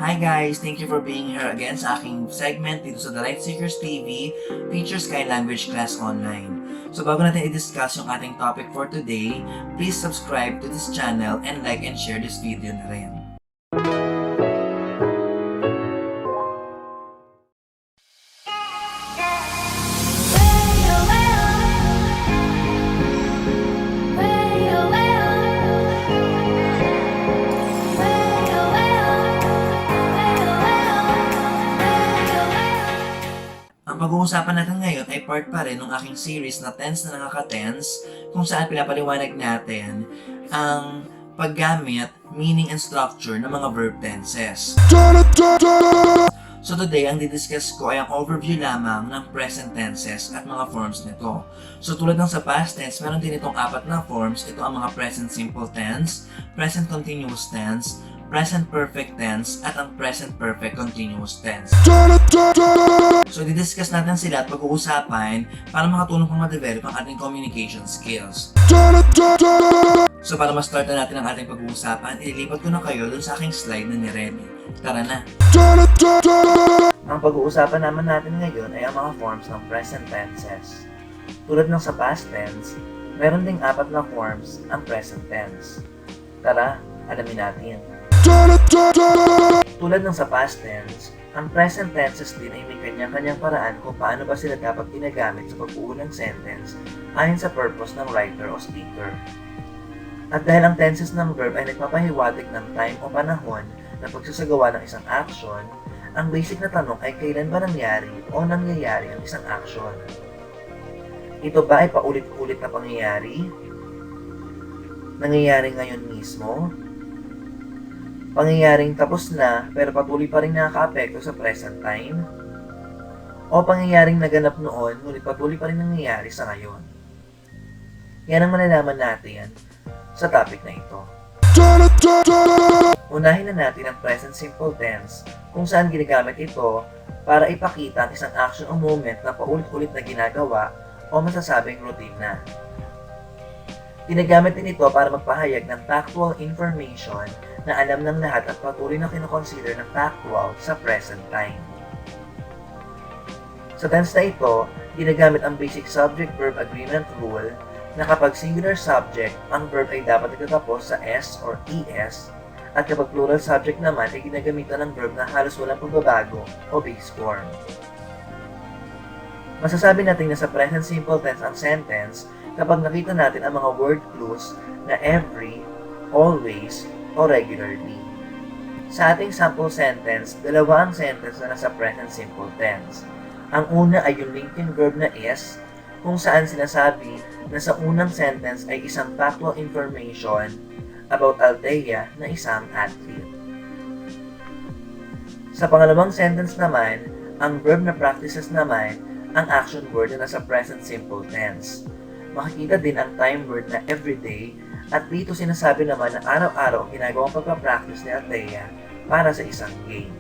Hi guys! Thank you for being here again sa aking segment dito sa The Light Seekers TV, Teacher Sky Language Class Online. So bago natin i-discuss yung ating topic for today, please subscribe to this channel and like and share this video na rin. Ang pag-uusapan natin ngayon ay part pa rin ng aking series na Tense na Nakaka-Tense, kung saan pinapaliwanag natin ang paggamit, meaning, and structure ng mga verb tenses. So today, ang didiscuss ko ay ang overview lamang ng present tenses at mga forms nito. So tulad ng sa past tense, meron din itong 4 na forms. Ito ang mga present simple tense, present continuous tense, present perfect tense, at ang present perfect continuous tense. So, didiscuss natin sila at pag-uusapan para makatulong pang ma-develop ang ating communication skills. So, para ma-start na natin ang ating pag-uusapan, ililipat ko na kayo dun sa aking slide na ni-ready. Tara na! Ang pag-uusapan naman natin ngayon ay ang mga forms ng present tenses. Tulad ng sa past tense, meron ding 4 na forms ang present tense. Tara, alamin natin. Tulad ng sa past tense, ang present tenses din ay may kanya-kanyang paraan kung paano ba sila dapat ginagamit sa pagbuo ng sentence ayon sa purpose ng writer o speaker. At dahil ang tenses ng verb ay nagpapahiwatig ng time o panahon na pagsasagawa ng isang action, ang basic na tanong ay kailan ba nangyari o nangyayari ang isang action. Ito ba ay paulit-ulit na pangyayari? Nangyayari ngayon mismo? Pangyayaring tapos na pero patuloy pa rin nakaka-apekto sa present time? O pangyayaring naganap noon ngunit patuloy pa rin nangyayari sa ngayon? Yan ang malalaman natin sa topic na ito. Unahin na natin ang present simple tense kung saan ginagamit ito para ipakita ang isang action o moment na paulit-ulit na ginagawa o masasabing routine na. Ginagamit din ito para magpahayag ng factual information na alam ng lahat at patuloy na kinoconsider ng factual sa present time. Sa tense na ito, ginagamit ang basic subject-verb agreement rule na kapag singular subject, ang verb ay dapat itatapos sa S or ES, at kapag plural subject naman ay ginagamitan ng verb na halos walang pagbabago o base form. Masasabi natin na sa present simple tense ang sentence kapag nakita natin ang mga word clues na every, always, o regularly. Sa ating sample sentence, dalawa ang sentence na nasa present simple tense. Ang una ay yung linking verb na is, kung saan sinasabi na sa unang sentence ay isang factual information about Althea na isang athlete. Sa pangalawang sentence naman, ang verb na practices naman ang action word na nasa present simple tense. Makikita din ang time word na everyday at dito sinasabi naman na araw-araw ang ginagawang pagpapractice ni Althea para sa isang game.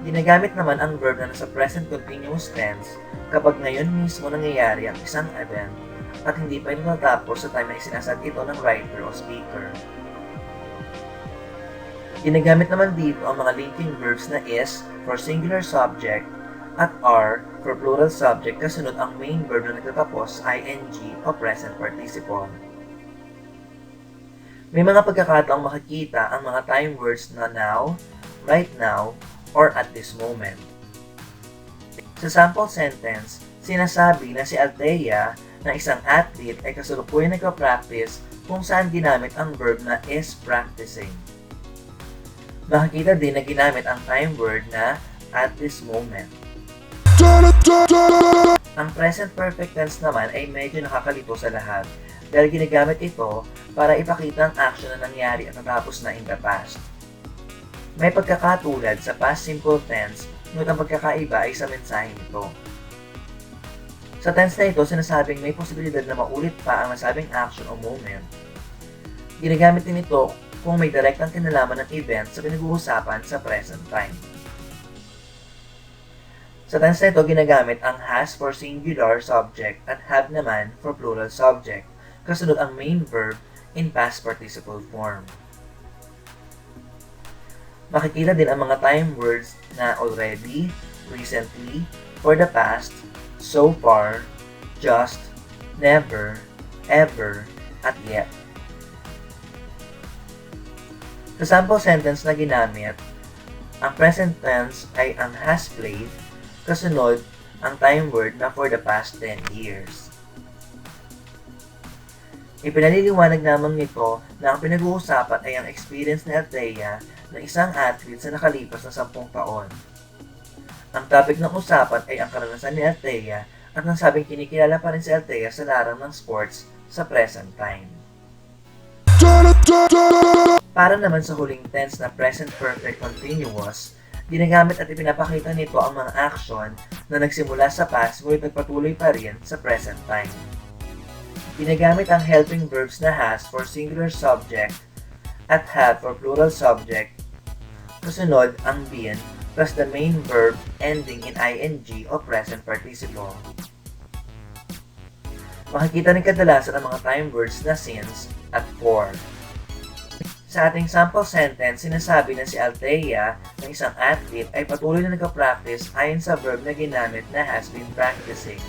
Ginagamit naman ang verb na nasa present continuous tense kapag ngayon mismo nangyayari ang isang event at hindi pa ito natapos sa time na isinasad ito ng writer o speaker. Ginagamit naman dito ang mga linking verbs na is for singular subject at are for plural subject kasunod ang main verb na nagtatapos ing o present participle. May mga pagkakataong makikita ang mga time words na now, right now, or at this moment. Sa sample sentence, sinasabi na si Althea na isang athlete ay kasalukuyang nagpa-practice kung saan ginamit ang verb na is practicing. Makikita din na ginamit ang time word na at this moment. Ang present perfect tense naman ay medyo nakakalito sa lahat dahil ginagamit ito para ipakita ang action na nangyari at natapos na in the past. May pagkakatulad sa past simple tense, ngunit ang pagkakaiba ay sa mensahe nito. Sa tense na ito, sinasabing may posibilidad na maulit pa ang nasabing action o moment. Ginagamit din ito kung may direktang kinalaman ng event sa pinag-uusapan sa present time. Sa tense na ito, ginagamit ang has for singular subject at have naman for plural subject, kasunod ang main verb in past participle form. Makikita din ang mga time words na already, recently, for the past, so far, just, never, ever, at yet. Sa sample sentence na ginamit, ang present tense ay ang has played, kasunod ang time word na for the past 10 years. Ipinaliliwanag naman nito na ang pinag-uusapan ay ang experience ni Althea ng isang athlete sa nakalipas na 10 taon. Ang topic ng usapan ay ang karanasan ni Althea at nasabing kinikilala pa rin si Althea sa larang ng sports sa present time. Para naman sa huling tense na present perfect continuous, ginagamit at ipinapakita nito ang mga action na nagsimula sa past ngunit nagpatuloy pa rin sa present time. Ginagamit ang helping verbs na has for singular subject at have for plural subject. Kasunod ang been plus the main verb ending in ing o present participle. Makikita rin kadalasan ang mga time words na since at for. Sa ating sample sentence, sinasabi na si Althea ng isang athlete ay patuloy na nagka-practice ayon sa verb na ginamit na has been practicing.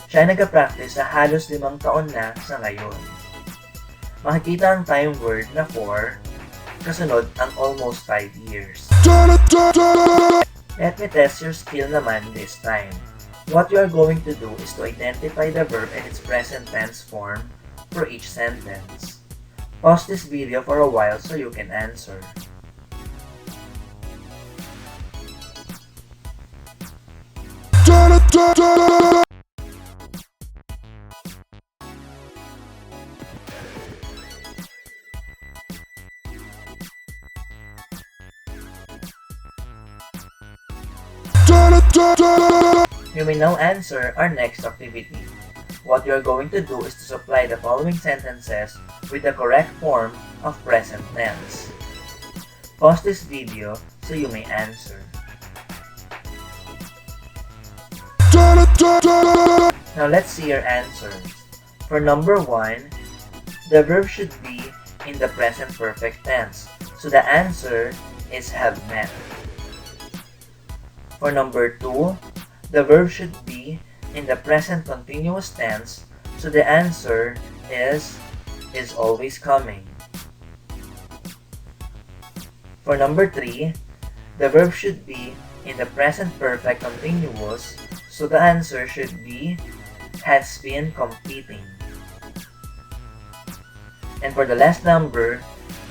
Siya ay nagka-practice sa halos 5 taon na sa ngayon. Makikita ang time word na for, kasunod ang almost 5 years. Let me test your skill naman this time. What you are going to do is to identify the verb and its present tense form for each sentence. Pause this video for a while so you can answer. You may now answer our next activity. What you are going to do is to supply the following sentences with the correct form of present tense. Pause this video so you may answer. Now let's see your answers. For number 1, the verb should be in the present perfect tense, so the answer is have met. For number 2, the verb should be in the present continuous tense, so the answer is always coming. For number 3, the verb should be in the present perfect continuous, so the answer should be has been completing. And for the last number,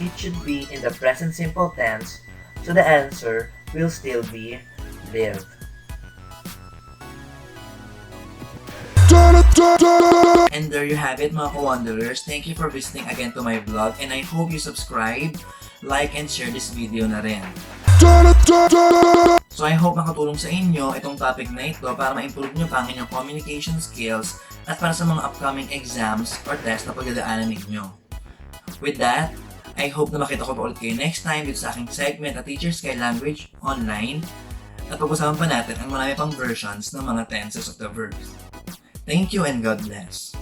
it should be in the present simple tense, so the answer will still be live. And there you have it, mga ka-wanderers. Thank you for visiting again to my vlog, and I hope you subscribe, like, and share this video na rin. So I hope makatulong sa inyo itong topic na ito para ma-improve nyo pa ang inyong communication skills at para sa mga upcoming exams or test na pagdadaanan ninyo. With that, I hope na makita ko pa ulit kayo next time dito sa aking segment na Teacher Sky Language Online at pag-usapan pa natin ang marami pang versions ng mga tenses of the verbs. Thank you and God bless.